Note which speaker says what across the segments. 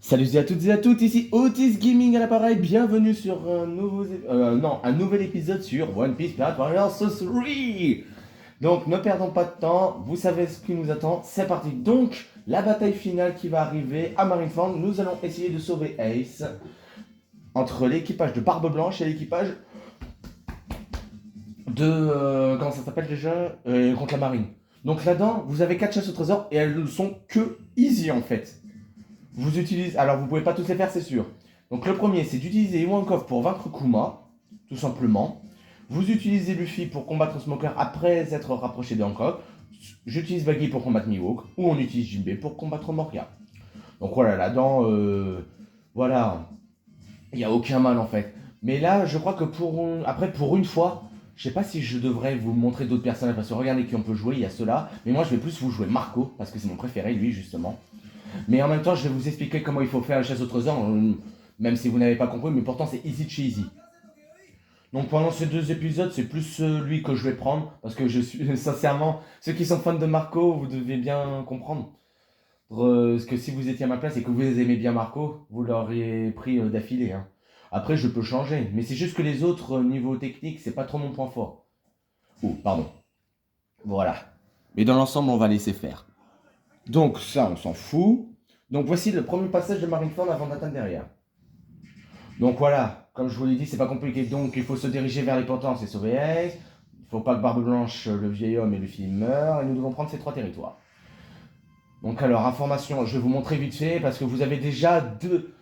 Speaker 1: Salut à toutes et à toutes, ici Otis Gaming à l'appareil, bienvenue sur un nouvel épisode sur One Piece Pirate Warriors 3. Donc ne perdons pas de temps, vous savez ce qui nous attend, c'est parti. Donc la bataille finale qui va arriver à Marineford, nous allons essayer de sauver Ace entre l'équipage de Barbe Blanche et l'équipage de... comment ça s'appelle déjà contre la marine. Donc là-dedans, vous avez 4 chasses au trésor et elles ne sont que easy en fait. Vous utilisez, alors vous pouvez pas tous les faire, c'est sûr. Donc le premier, c'est d'utiliser Iwankov pour vaincre Kuma, tout simplement. Vous utilisez Luffy pour combattre Smoker après être rapproché de Hancock. J'utilise Baggy pour combattre Mihawk, ou on utilise Jinbei pour combattre Moria. Donc voilà, là-dedans, voilà, il n'y a aucun mal en fait. Mais là, je crois que pour une fois, je sais pas si je devrais vous montrer d'autres personnages, parce que regardez qui on peut jouer, il y a ceux-là. Mais moi, je vais plus vous jouer Marco, parce que c'est mon préféré, lui, justement. Mais en même temps, je vais vous expliquer comment il faut faire la chasse au trésor, même si vous n'avez pas compris, mais pourtant c'est easy de chez easy. Donc pendant ces 2 épisodes, c'est plus celui que je vais prendre, parce que je suis, sincèrement, ceux qui sont fans de Marco, vous devez bien comprendre. Parce que si vous étiez à ma place et que vous aimez bien Marco, vous l'auriez pris d'affilée. Hein. Après, je peux changer, mais c'est juste que les autres, niveau technique, c'est pas trop mon point fort. Oh, pardon. Voilà. Mais dans l'ensemble, on va laisser faire. Donc ça, on s'en fout. Donc voici le premier passage de Marineford avant d'atteindre derrière. Donc voilà, comme je vous l'ai dit, c'est pas compliqué. Donc il faut se diriger vers les potences et sauver Ace. Il faut pas que Barbe Blanche, le vieil homme et Luffy meurent. Et nous devons prendre ces 3 territoires. Donc alors, information, je vais vous montrer vite fait parce que vous avez déjà deux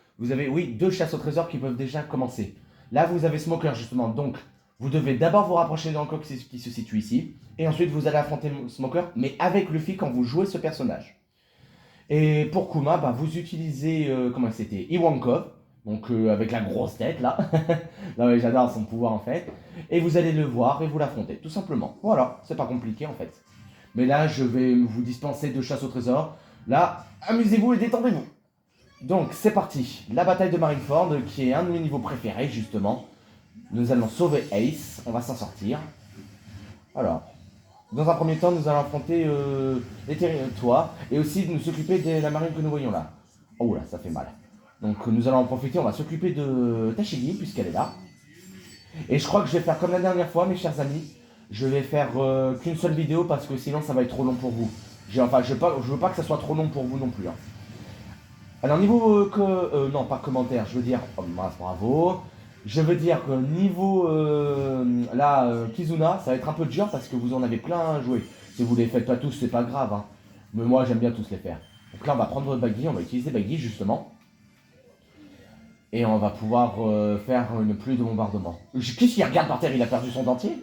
Speaker 1: chasses au trésor qui peuvent déjà commencer. Là, vous avez Smoker justement. Donc vous devez d'abord vous rapprocher de Hancock qui se situe ici. Et ensuite, vous allez affronter Smoker, mais avec Luffy quand vous jouez ce personnage. Et pour Kuma, bah, vous utilisez, comment c'était, Iwankov, donc avec la grosse tête là. Non mais j'adore son pouvoir en fait. Et vous allez le voir et vous l'affrontez, tout simplement. Voilà, c'est pas compliqué en fait. Mais là, je vais vous dispenser de chasse au trésor. Là, amusez-vous et détendez-vous. Donc c'est parti, la bataille de Marineford, qui est un de mes niveaux préférés justement. Nous allons sauver Ace, on va s'en sortir. Alors, dans un premier temps, nous allons affronter les territoires et aussi nous occuper de la marine que nous voyons là. Oh là, ça fait mal. Donc nous allons en profiter, on va s'occuper de Tashigi puisqu'elle est là. Et je crois que je vais faire comme la dernière fois, mes chers amis. Je vais faire qu'une seule vidéo parce que sinon ça va être trop long pour vous. Enfin, je veux pas que ça soit trop long pour vous non plus. Hein. Alors niveau non, pas commentaire, je veux dire, oh mince, bravo. Je veux dire que niveau Kizuna, ça va être un peu dur parce que vous en avez plein à jouer. Si vous les faites pas tous, c'est pas grave. Hein. Mais moi, j'aime bien tous les faire. Donc là, on va prendre Baggy, on va utiliser Baggy justement. Et on va pouvoir faire une pluie de bombardement. Qu'est-ce qu'il regarde par terre? Il a perdu son dentier.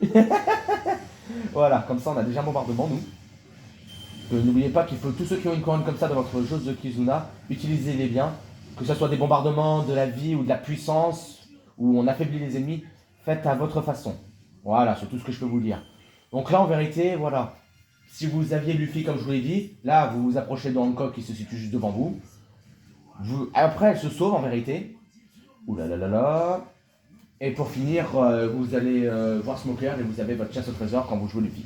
Speaker 1: Voilà, comme ça, on a déjà un bombardement, nous. N'oubliez pas qu'il faut tous ceux qui ont une couronne comme ça dans votre jeu de Kizuna, utilisez-les bien. Que ce soit des bombardements, de la vie ou de la puissance, où on affaiblit les ennemis, faites à votre façon. Voilà, c'est tout ce que je peux vous dire. Donc là, en vérité, voilà. Si vous aviez Luffy, comme je vous l'ai dit, là, vous vous approchez de Hancock qui se situe juste devant vous. Après, elle se sauve, en vérité. Ouh là là là là. Et pour finir, vous allez voir Smoker et vous avez votre chasse au trésor quand vous jouez Luffy.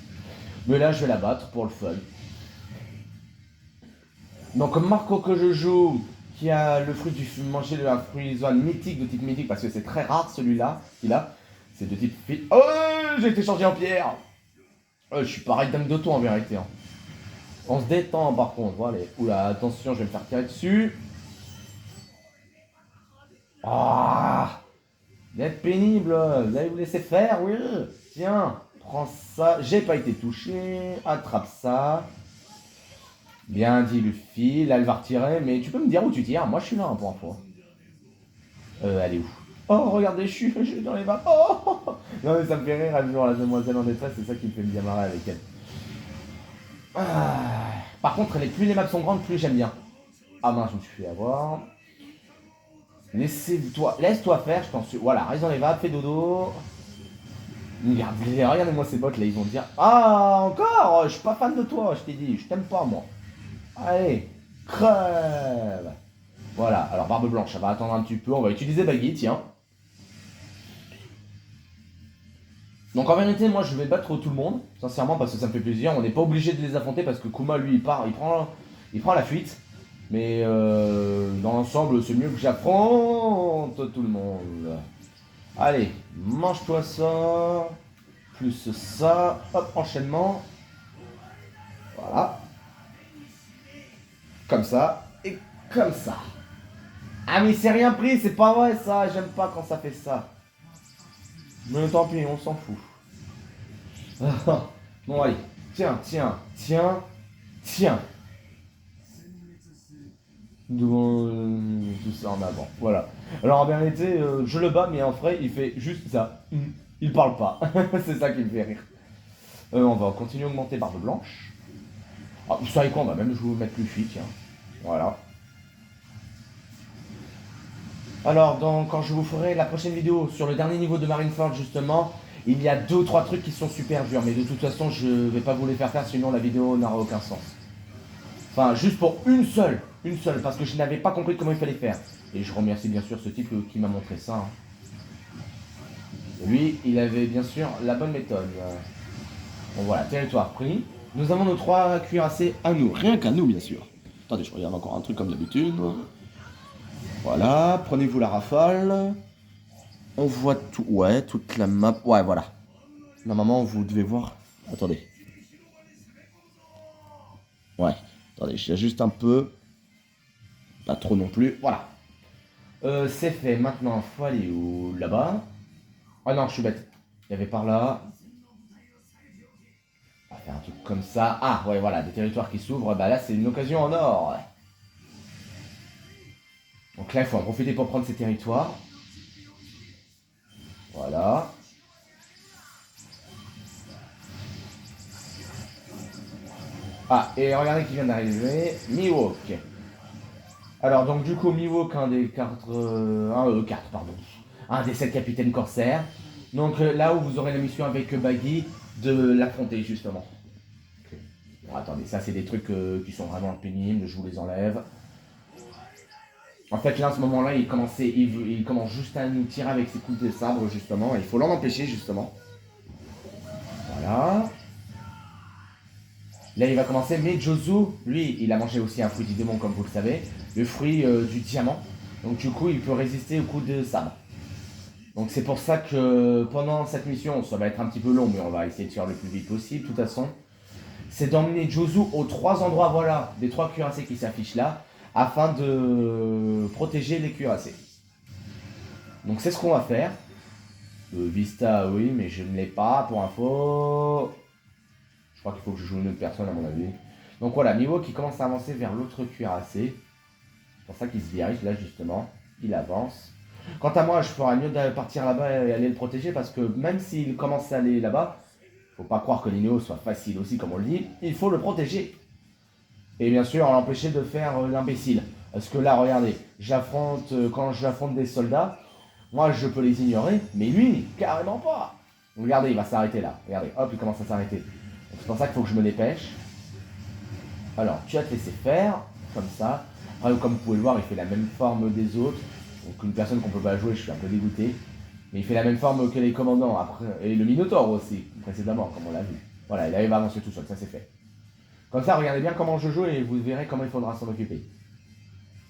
Speaker 1: Mais là, je vais la battre pour le fun. Donc Marco que je joue, qui a le fruit du manger de la fruitoine mythique de type mythique, parce que c'est très rare celui-là, qu'il a. C'est de type... Oh, j'ai été changé en pierre. Je suis pareil dingue de toi en vérité. Hein. On se détend par contre, voilà. Oula, attention, je vais me faire tirer dessus. Ah, vous êtes pénible, vous allez vous laisser faire, oui. Tiens, prends ça. J'ai pas été touché, attrape ça. Bien dit Luffy, là elle va retirer, mais tu peux me dire où tu tires? Moi je suis là pour info. Elle est où? Oh regardez, je suis dans les vapes. Oh non mais ça me fait rire, elle joue la demoiselle en détresse, c'est ça qui me fait bien marrer avec elle. Ah. Par contre, plus les maps sont grandes, plus j'aime bien. Ah mince, je me suis fait avoir. Laisse-toi faire, je t'en suis. Voilà, reste dans les vapes, fais dodo. Regardez-moi ces bottes là, ils vont dire ah encore, je suis pas fan de toi, je t'ai dit, je t'aime pas moi. Allez, crève. Voilà, alors Barbe Blanche, ça va attendre un petit peu, on va utiliser Baggy, tiens. Donc en vérité, moi je vais battre tout le monde, sincèrement, parce que ça me fait plaisir. On n'est pas obligé de les affronter parce que Kuma, lui, il prend la fuite. Mais dans l'ensemble, c'est mieux que j'affronte tout le monde. Allez, mange-toi ça. Plus ça. Hop, enchaînement. Voilà. Comme ça. Et comme ça. Ah mais c'est rien pris, c'est pas vrai ça. J'aime pas quand ça fait ça. Mais tant pis, on s'en fout. Bon allez. Tiens. Tout ça en avant. Voilà. Alors en vérité, je le bats, mais en vrai, il fait juste ça. Il parle pas. C'est ça qui me fait rire. On va continuer à augmenter barbe blanche. Ah, vous savez quoi, on va même vous mettre Luffy, tiens. Voilà. Alors, donc, quand je vous ferai la prochaine vidéo sur le dernier niveau de Marineford, justement, il y a 2 ou 3 trucs qui sont super durs, mais de toute façon, je vais pas vous les faire faire, sinon la vidéo n'aura aucun sens. Enfin, juste pour une seule, parce que je n'avais pas compris comment il fallait faire. Et je remercie bien sûr ce type qui m'a montré ça. Hein. Lui, il avait bien sûr la bonne méthode. Bon voilà, territoire pris. Nous avons nos 3 cuirassés à nous, rien qu'à nous bien sûr. Attendez, je regarde encore un truc comme d'habitude. Voilà, prenez-vous la rafale. On voit tout, ouais, toute la map. Ouais, voilà. Normalement, vous devez voir. Attendez. Ouais, attendez, j'ajuste un peu. Pas trop non plus. Voilà. C'est fait. Maintenant, faut aller où? Là-bas. Ah non, je suis bête. Il y avait par là. On va faire un truc comme ça. Ah, ouais, voilà, des territoires qui s'ouvrent. Bah là, c'est une occasion en or. Donc là, il faut en profiter pour prendre ces territoires. Voilà. Ah, et regardez qui vient d'arriver. Mihawk. Alors, donc, du coup, Mihawk, un des 4. Pardon. Un des 7 capitaines corsaires. Donc, là où vous aurez la mission avec Baggy de l'affronter, justement. Okay. Bon, attendez, ça, c'est des trucs qui sont vraiment pénibles. Je vous les enlève. En fait, là, à ce moment-là, il commence juste à nous tirer avec ses coups de sabre, justement. Et il faut l'en empêcher, justement. Voilà. Là, il va commencer. Mais Jozu, lui, il a mangé aussi un fruit du démon, comme vous le savez. Le fruit du diamant. Donc, du coup, il peut résister aux coups de sabre. Donc, c'est pour ça que pendant cette mission, ça va être un petit peu long, mais on va essayer de faire le plus vite possible, de toute façon. C'est d'emmener Jozu aux 3 endroits, voilà, des 3 cuirassés qui s'affichent là, afin de protéger les cuirassés. Donc, c'est ce qu'on va faire. Vista, oui, mais je ne l'ai pas, pour info. Je crois qu'il faut que je joue une autre personne, à mon avis. Donc, voilà, Mihawk qui commence à avancer vers l'autre cuirassé. C'est pour ça qu'il se dirige, là, justement. Il avance. Quant à moi, je ferais mieux de partir là-bas et aller le protéger, parce que même s'il commence à aller là-bas, faut pas croire que l'Inéo soit facile aussi, comme on le dit. Il faut le protéger. Et bien sûr, l'empêcher de faire l'imbécile. Parce que là, regardez, quand j'affronte des soldats, moi je peux les ignorer, mais lui, carrément pas. Regardez, il va s'arrêter là. Regardez, hop, il commence à s'arrêter. C'est pour ça qu'il faut que je me dépêche. Alors, tu vas te laisser faire, comme ça. Après, comme vous pouvez le voir, il fait la même forme des autres. Donc une personne qu'on peut pas jouer, je suis un peu dégoûté. Mais il fait la même forme que les commandants, après, et le Minotaur aussi, précédemment, comme on l'a vu. Voilà, il arrive à avancer tout seul, ça c'est fait. Comme ça, regardez bien comment je joue et vous verrez comment il faudra s'en occuper.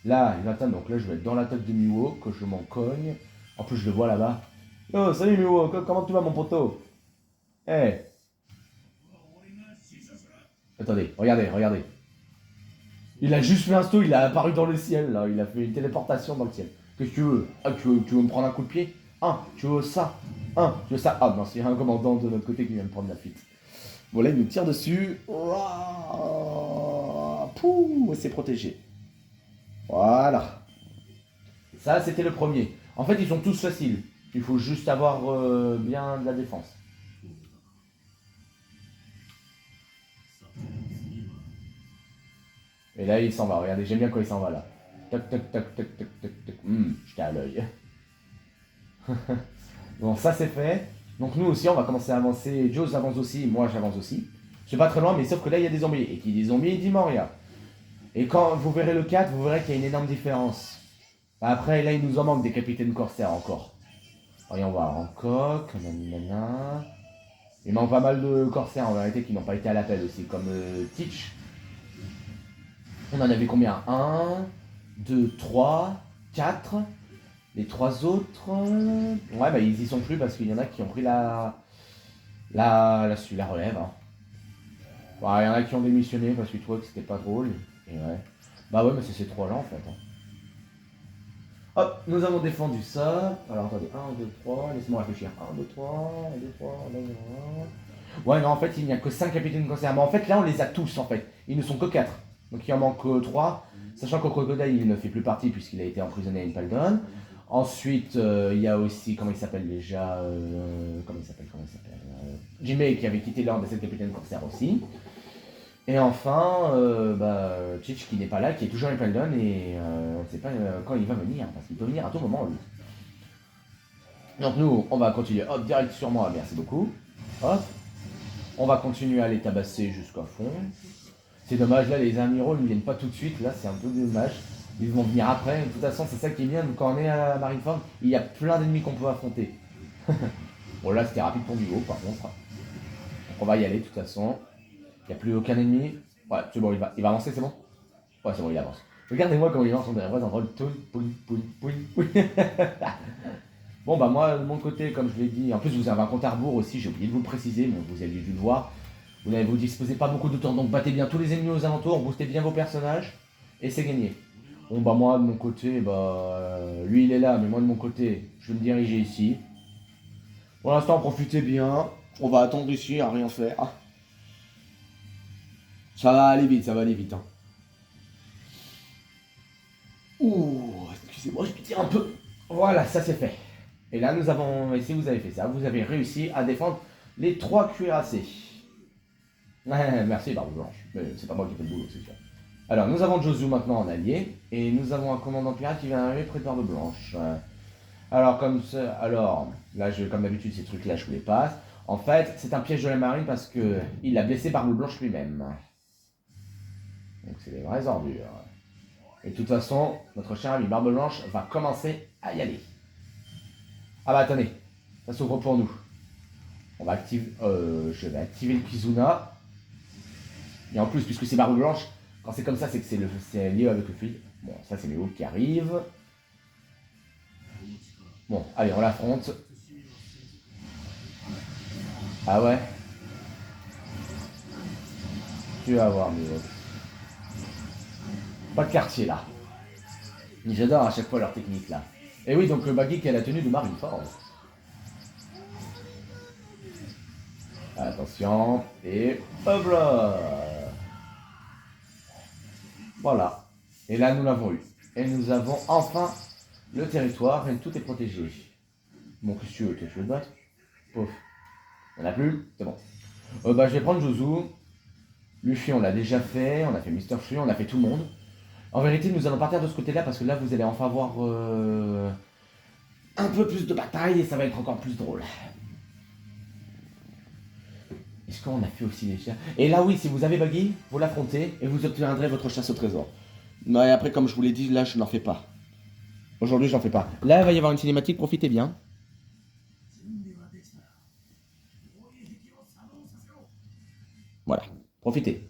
Speaker 1: Là, il attend, donc là je vais être dans l'attaque de Mihawk, que je m'en cogne. En plus, je le vois là-bas. Oh, salut Mihawk, comment tu vas mon poteau? Eh hey. Attendez, regardez. Il a juste fait un saut, il a apparu dans le ciel, là. Il a fait une téléportation dans le ciel. Qu'est-ce que tu veux? Ah, tu veux me prendre un coup de pied? Tu veux ça? Tu veux ça? Ah, non, c'est un commandant de notre côté qui vient me prendre la fuite. Bon, là, il nous tire dessus. Pouh, c'est protégé. Voilà. Ça, c'était le premier. En fait, ils sont tous faciles. Il faut juste avoir bien de la défense. Et là, il s'en va. Regardez, j'aime bien quand il s'en va là. Toc, toc, toc, toc, toc, toc, toc. J'étais à l'œil. Bon, ça c'est fait. Donc nous aussi, on va commencer à avancer. Joe avance aussi, moi j'avance aussi. Je suis pas très loin, mais sauf que là, il y a des zombies. Et qui dit zombies, dit Moria. Et quand vous verrez le 4, vous verrez qu'il y a une énorme différence. Après, là, il nous en manque des capitaines corsaires encore. Voyons voir. Hancock, nanana. Il manque pas mal de corsaires en vérité qui n'ont pas été à l'appel aussi, comme Teach. On en avait combien? 1, 2, 3, 4. Les 3 autres... Ouais, bah ils y sont plus parce qu'il y en a qui ont pris la relève. Hein. Bah, il y en a qui ont démissionné parce qu'ils trouvaient que c'était pas drôle. Et ouais. Bah ouais, mais c'est ces 3 là en fait. Hein. Hop, nous avons défendu ça. Alors attendez, 1, 2, 3, laissez-moi réfléchir. 1, 2, 3, 1, 2, 3, 1, 2, 3. Ouais, non, en fait, il n'y a que 5 capitaines concerts. Mais en fait, là, on les a tous, en fait. Il ne sont que 4. Donc il en manque 3. Sachant que Crocodile, il ne fait plus partie puisqu'il a été emprisonné à Impaldon. Ensuite, il y a aussi, comment il s'appelle déjà comment il s'appelle Jimmy qui avait quitté l'ordre des 7 capitaines corsaires aussi. Et enfin, Chich qui n'est pas là, qui est toujours à Impaldon et on ne sait pas quand il va venir, parce qu'il peut venir à tout moment lui. Donc nous, on va continuer, hop, direct sur moi, merci beaucoup. Hop, on va continuer à les tabasser jusqu'à fond. C'est dommage, là, les amiraux ne viennent pas tout de suite, là, c'est un peu dommage. Ils vont venir après, de toute façon, c'est ça qui est bien, quand on est à Marineford, il y a plein d'ennemis qu'on peut affronter. Bon, là, c'était rapide pour Vigo, par contre. Donc on va y aller, de toute façon. Il n'y a plus aucun ennemi. Ouais, c'est bon, il va avancer, c'est bon. Ouais, c'est bon, il avance. Regardez-moi comment il avance, on dirait vraiment dans le poule. Bon, bah moi, de mon côté, comme je l'ai dit, en plus, vous avez un compte à rebours aussi, j'ai oublié de vous le préciser, mais vous avez dû le voir. Vous disposez pas beaucoup de temps, donc battez bien tous les ennemis aux alentours, boostez bien vos personnages, et c'est gagné. Bon bah moi de mon côté, lui il est là, mais moi de mon côté, je vais me diriger ici. Pour l'instant profitez bien, on va attendre ici à rien faire. Ça va aller vite, ça va aller vite. Hein. Ouh, excusez-moi, je vais dire un peu. Voilà, ça c'est fait. Et là nous avons, et si vous avez fait ça, vous avez réussi à défendre les 3 cuirassés. Ouais, merci Barbe Blanche, mais c'est pas moi qui fais le boulot, c'est sûr. Alors, nous avons Josu maintenant en allié, et nous avons un commandant pirate qui vient d'arriver près de Barbe Blanche. Alors, comme ça, là, comme d'habitude, ces trucs-là, je vous les passe. En fait, c'est un piège de la marine parce que il a blessé Barbe Blanche lui-même. Donc, c'est des vraies ordures. Et de toute façon, notre cher ami Barbe Blanche va commencer à y aller. Ah bah attendez, ça s'ouvre pour nous. On va activer, je vais activer le Kizuna. Et en plus, puisque c'est Barbe Blanche, quand c'est comme ça, c'est que c'est lié avec le fluide. Bon, ça c'est les hauts qui arrivent. Bon, allez, on l'affronte. Ah ouais. Tu vas voir, Milo. Pas de quartier là. J'adore à chaque fois leur technique là. Et oui, donc le baggy qui a la tenue de Marineford. Attention, et hop là. Voilà. Et là, nous l'avons eu. Et nous avons enfin le territoire et tout est protégé. Bon, qu'est-ce que tu veux? Tu veux te battre? Pouf. Il n'y en a plus? C'est bon. Je vais prendre Josu. Luffy, on l'a déjà fait. On a fait Mister Free, on a fait tout le monde. En vérité, nous allons partir de ce côté-là parce que là, vous allez enfin voir un peu plus de bataille et ça va être encore plus drôle. Est-ce qu'on a fait aussi les chiens? Et là, oui, si vous avez Buggy, vous l'affrontez et vous obtiendrez votre chasse au trésor. Mais après, comme je vous l'ai dit, là, je n'en fais pas. Aujourd'hui, je n'en fais pas. Là, il va y avoir une cinématique, profitez bien. Voilà, profitez.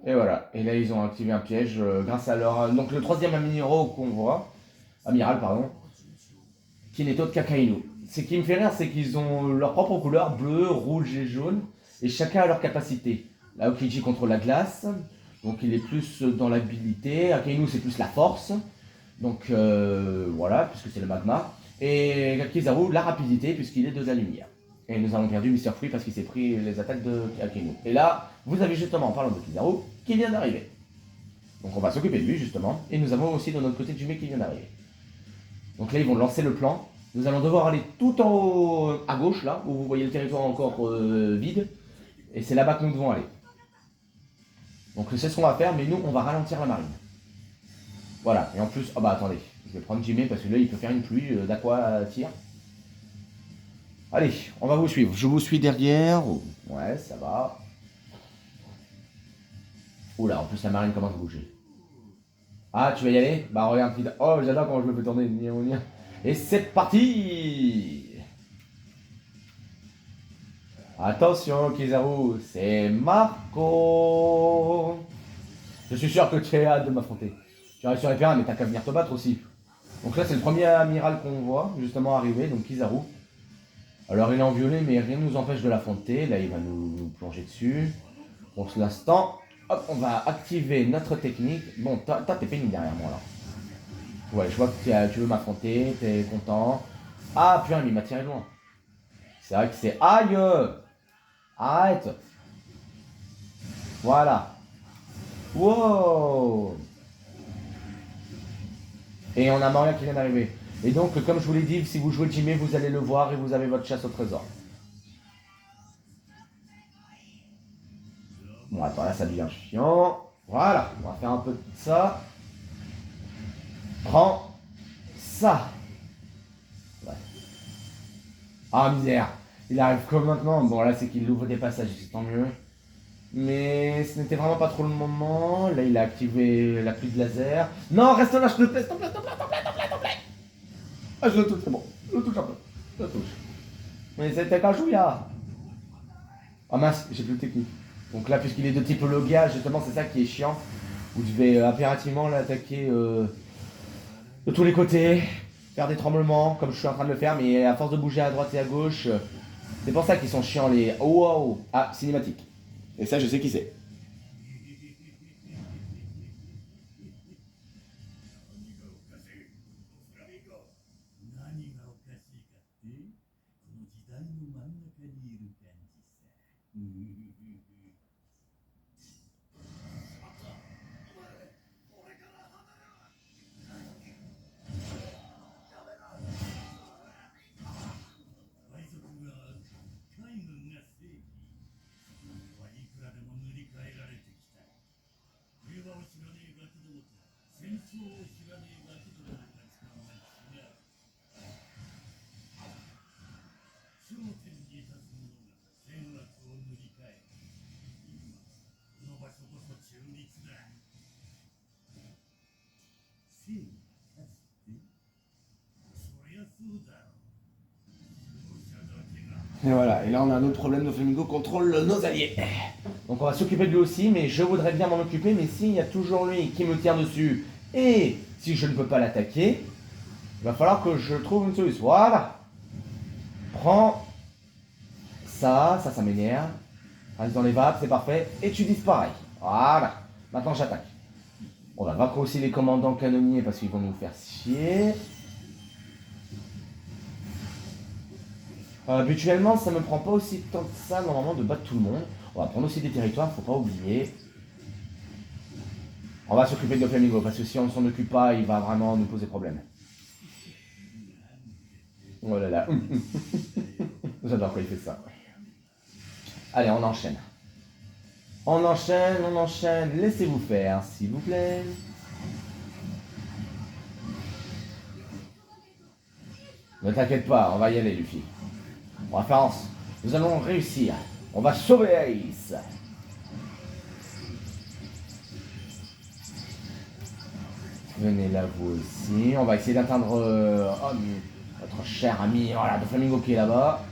Speaker 1: Et voilà. Et là, ils ont activé un piège grâce à leur. Donc, le troisième amiral, pardon, qui n'est autre qu'Akainu. Ce qui me fait rire, c'est qu'ils ont leur propre couleur, bleu, rouge et jaune, et chacun a leur capacité. Là, Okiji contrôle la glace, donc il est plus dans l'habilité. Akainu, c'est plus la force, donc voilà, puisque c'est le magma. Et Kizaru, la rapidité, puisqu'il est de la lumière. Et nous avons perdu Mr. Free parce qu'il s'est pris les attaques de Akainu. Et là, vous avez justement, en parlant de Kizaru, qui vient d'arriver. Donc on va s'occuper de lui, justement. Et nous avons aussi de notre côté Jimmy qui vient d'arriver. Donc là, ils vont lancer le plan. Nous allons devoir aller tout en haut à gauche, là, où vous voyez le territoire encore vide. Et c'est là-bas que nous devons aller. Donc c'est ce qu'on va faire, mais nous, on va ralentir la marine. Voilà, et en plus, oh bah attendez, je vais prendre Jimmy parce que là, il peut faire une pluie d'aqua tir. Allez, on va vous suivre. Je vous suis derrière. Ouais, ça va. Oula, en plus, la marine commence à bouger. Ah, tu vas y aller? Bah regarde, oh, j'adore comment je me fais tourner. Et c'est parti! Attention, Kizaru, c'est Marco. Je suis sûr que tu as hâte de m'affronter. Tu arrives sur les terrains, mais t'as qu'à venir te battre aussi. Donc là, c'est le premier amiral qu'on voit, justement, arriver, donc Kizaru. Alors, il est en violet, mais rien ne nous empêche de l'affronter. Là, il va nous plonger dessus. Pour l'instant, hop, on va activer notre technique. Bon, t'as tes pénibles derrière moi, là. Ouais, je vois que tu veux m'affronter, t'es content. Ah, putain, mais il m'a tiré loin. C'est vrai que c'est... Aïe! Arrête! Voilà. Wow! Et on a Maria qui vient d'arriver. Et donc, comme je vous l'ai dit, si vous jouez Jimmy, vous allez le voir et vous avez votre chasse au trésor. Bon, attends, là, ça devient chiant. Voilà, on va faire un peu de ça. Prends ça. Ouais. Ah, misère. Il arrive comme maintenant. Bon, là, c'est qu'il ouvre des passages, c'est tant mieux. Mais ce n'était vraiment pas trop le moment. Là, il a activé la pluie de laser. Non, reste là, je te plaît, s'il te plaît, s'il te plaît, s'il te plaît, s'il te plaît, s'il te plaît. Ah, je le touche, c'est bon. Je le touche un peu. Je le touche. Mais c'était qu'un chouïa. Ah mince, j'ai plus de technique. Donc là, puisqu'il est de type Logia, justement, c'est ça qui est chiant. Vous devez impérativement l'attaquer de tous les côtés, faire des tremblements, comme je suis en train de le faire, mais à force de bouger à droite et à gauche, c'est pour ça qu'ils sont chiants les... Oh, wow. Ah, cinématique. Et ça, je sais qui c'est. Et voilà, et là on a un autre problème, nos flamingos contrôlent nos alliés. Donc on va s'occuper de lui aussi, mais je voudrais bien m'en occuper, mais s'il y a toujours lui qui me tire dessus, et si je ne peux pas l'attaquer, il va falloir que je trouve une solution. Voilà. Prends ça m'énerve. Reste dans les vapes, c'est parfait, et tu disparais. Voilà. Maintenant j'attaque. On va vaincre aussi les commandants canonniers parce qu'ils vont nous faire chier. Habituellement, ça me prend pas aussi de temps que ça, normalement, de battre tout le monde. On va prendre aussi des territoires, faut pas oublier. On va s'occuper de nos flamingos, parce que si on ne s'en occupe pas, il va vraiment nous poser problème. Oh là là. J'adore quand il fait ça. Allez, on enchaîne. On enchaîne. Laissez-vous faire, s'il vous plaît. Ne t'inquiète pas, on va y aller, Luffy. On va faire nous allons réussir. On va sauver Ace. Venez là, vous aussi. On va essayer d'atteindre notre cher ami, voilà, de Flamingo qui est là-bas.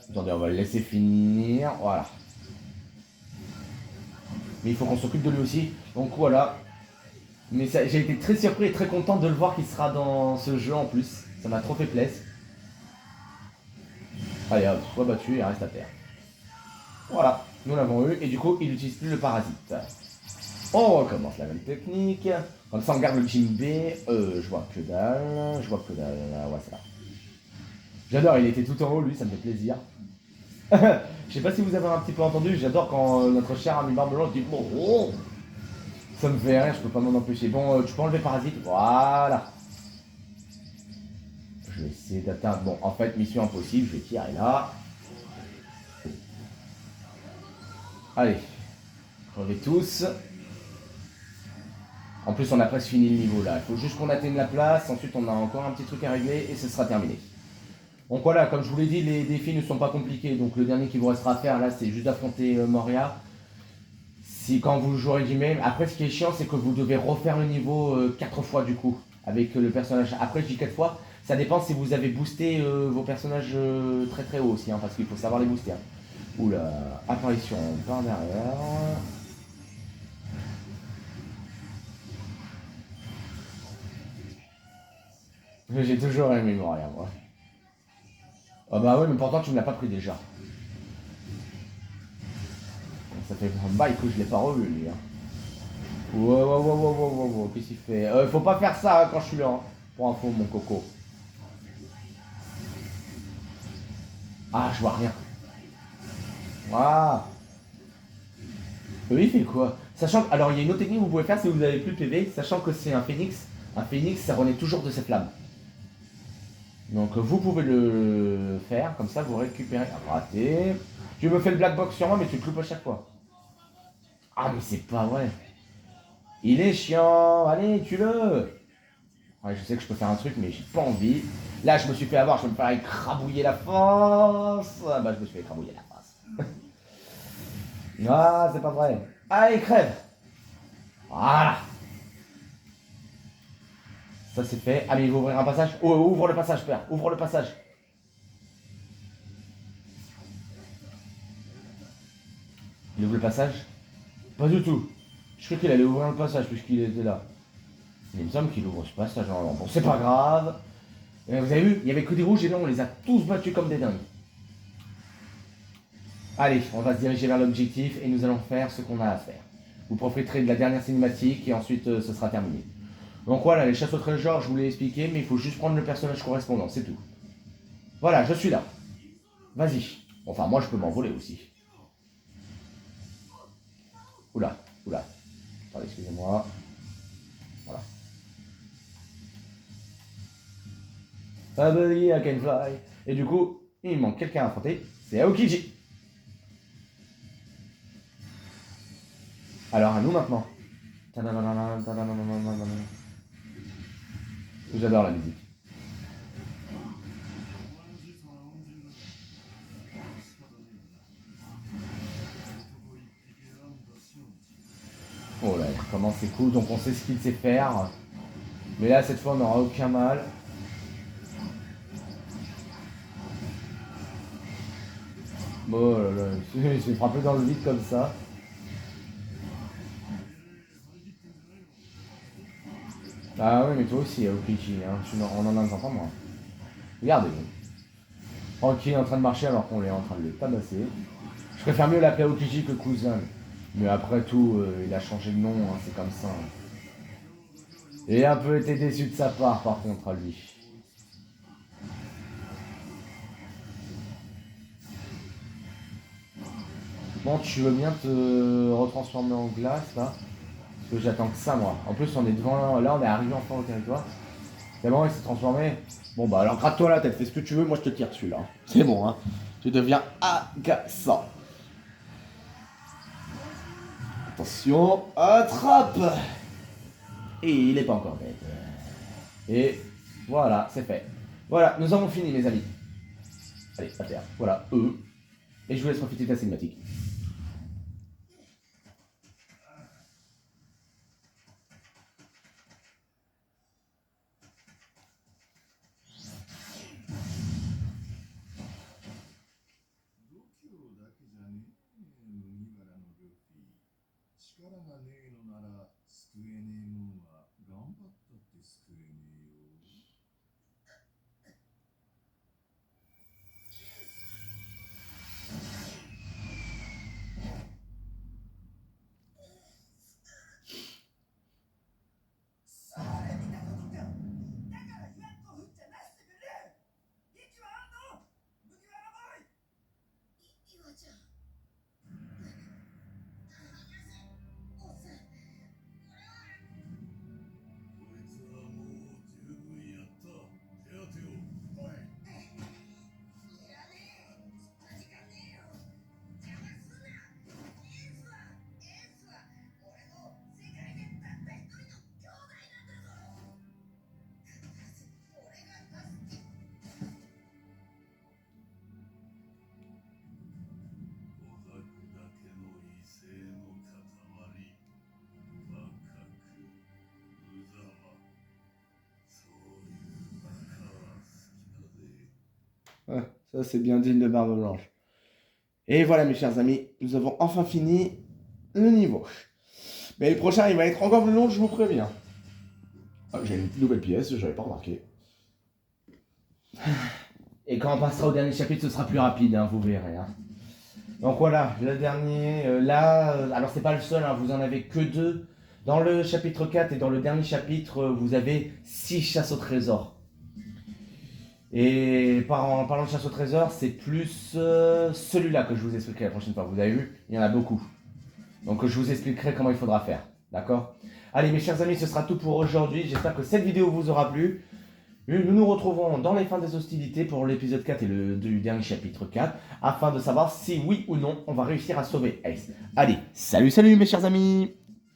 Speaker 1: Attendez, on va le laisser finir. Voilà. Mais il faut qu'on s'occupe de lui aussi. Donc voilà. Mais j'ai été très surpris et très content de le voir qu'il sera dans ce jeu en plus. Ça m'a trop fait plaisir. Allez hop, soit battu et reste à terre. Voilà, nous l'avons eu et du coup il n'utilise plus le parasite. On recommence la même technique. Comme ça on garde le team B. Je vois que dalle. Ouais, c'est là. J'adore, il était tout en haut lui, ça me fait plaisir. Je sais pas si vous avez un petit peu entendu, j'adore quand notre cher ami Barbelon dit oh. Ça me fait rire, je peux pas m'en empêcher. Bon, tu peux enlever parasite. Voilà. Je vais essayer d'atteindre. Bon, en fait, mission impossible. Je vais tirer là. Allez, crevez tous. En plus, on a presque fini le niveau là. Il faut juste qu'on atteigne la place. Ensuite, on a encore un petit truc à régler et ce sera terminé. Donc voilà, comme je vous l'ai dit, les défis ne sont pas compliqués. Donc le dernier qui vous restera à faire là, c'est juste d'affronter Moria. Si quand vous jouerez du même. Après, ce qui est chiant, c'est que vous devez refaire le niveau 4 fois du coup. Avec le personnage. Après, je dis 4 fois. Ça dépend si vous avez boosté vos personnages très très haut aussi. Hein, parce qu'il faut savoir les booster. Oula, apparition par derrière. J'ai toujours aimé Moria, moi. Ah bah ouais, mais pourtant tu me l'as pas pris déjà. Ça fait un bail que je l'ai pas revu, lui. Hein. Wow, qu'est-ce qu'il fait faut pas faire ça hein, quand je suis là. Hein. Pour info, mon coco. Ah, je vois rien. Ah. Il fait quoi? Sachant que, alors il y a une autre technique que vous pouvez faire si vous n'avez plus de PV, sachant que c'est un phénix. Un phénix, ça renaît toujours de ses flammes. Donc vous pouvez le faire, comme ça vous récupérez. Ah, raté. Tu me fais le black box sur moi, mais tu te loupes à chaque fois. Ah, mais c'est pas vrai. Il est chiant. Allez, tue-le. Ouais, je sais que je peux faire un truc, mais j'ai pas envie. Là, je me suis fait avoir, je vais me faire écrabouiller la face. Ah bah, je me suis fait écrabouiller la face. Ah, c'est pas vrai. Allez, crève. Voilà. Ça, c'est fait. Allez, il va ouvrir un passage. Oh, ouvre le passage, père. Ouvre le passage. Il ouvre le passage? Pas du tout. Je croyais qu'il allait ouvrir le passage puisqu'il était là. Il me semble qu'il ouvre ce passage. Non, bon, c'est pas grave. Vous avez vu, il y avait que des rouges et là, on les a tous battus comme des dingues. Allez, on va se diriger vers l'objectif et nous allons faire ce qu'on a à faire. Vous profiterez de la dernière cinématique et ensuite ce sera terminé. Donc voilà, les chasses au trésor, je vous l'ai expliqué, mais il faut juste prendre le personnage correspondant, c'est tout. Voilà, je suis là. Vas-y. Enfin, moi je peux m'envoler aussi. Oula, oula. Attendez, excusez-moi. Voilà. Abali, I can fly. Et du coup, il me manque quelqu'un à affronter, c'est Aokiji. Alors à nous maintenant. J'adore la musique. Oh là, il recommence, c'est cool, donc on sait ce qu'il sait faire. Mais là, cette fois, on n'aura aucun mal. Oh là là, il se fait frapper dans le vide comme ça. Ah oui, mais toi aussi, Aokiji, hein. On en a un enfant, moi. Regardez-vous. Tranquille, en train de marcher alors qu'on est en train de les tabasser. Je préfère mieux l'appeler Aokiji que Cousin. Mais après tout, il a changé de nom, hein, c'est comme ça. Et un peu été déçu de sa part, par contre, à lui. Bon, tu veux bien te retransformer en glace, là? Parce que j'attends que ça, moi. En plus, on est devant... Là, on est arrivé enfin au territoire. C'est bon, il s'est transformé. Bon, bah alors, gratte-toi la tête, fais ce que tu veux, moi je te tire dessus, là. C'est bon, hein. Tu deviens agaçant. Attention, attrape! Et il est pas encore bête. Et voilà, c'est fait. Voilà, nous avons fini, mes amis. Allez, à terre. Voilà, eux. Et je vous laisse profiter de la cinématique. Ça, c'est bien digne de Barbe Blanche. Et voilà, mes chers amis, nous avons enfin fini le niveau. Mais le prochain, il va être encore plus long, je vous préviens. Ah, j'ai une nouvelle pièce, j'avais pas remarqué. Et quand on passera au dernier chapitre, ce sera plus rapide, hein, vous verrez. Hein. Donc voilà, le dernier, alors c'est pas le seul, hein, vous en avez que 2. Dans le chapitre 4 et dans le dernier chapitre, vous avez 6 chasses au trésor. Et en parlant de chasse au trésor, c'est plus celui-là que je vous expliquerai la prochaine fois. Vous avez vu, il y en a beaucoup. Donc je vous expliquerai comment il faudra faire. D'accord? Allez mes chers amis, ce sera tout pour aujourd'hui. J'espère que cette vidéo vous aura plu. Nous nous retrouvons dans les fins des hostilités pour l'épisode 4 et du dernier chapitre 4 afin de savoir si oui ou non on va réussir à sauver Ace. Allez, salut mes chers amis!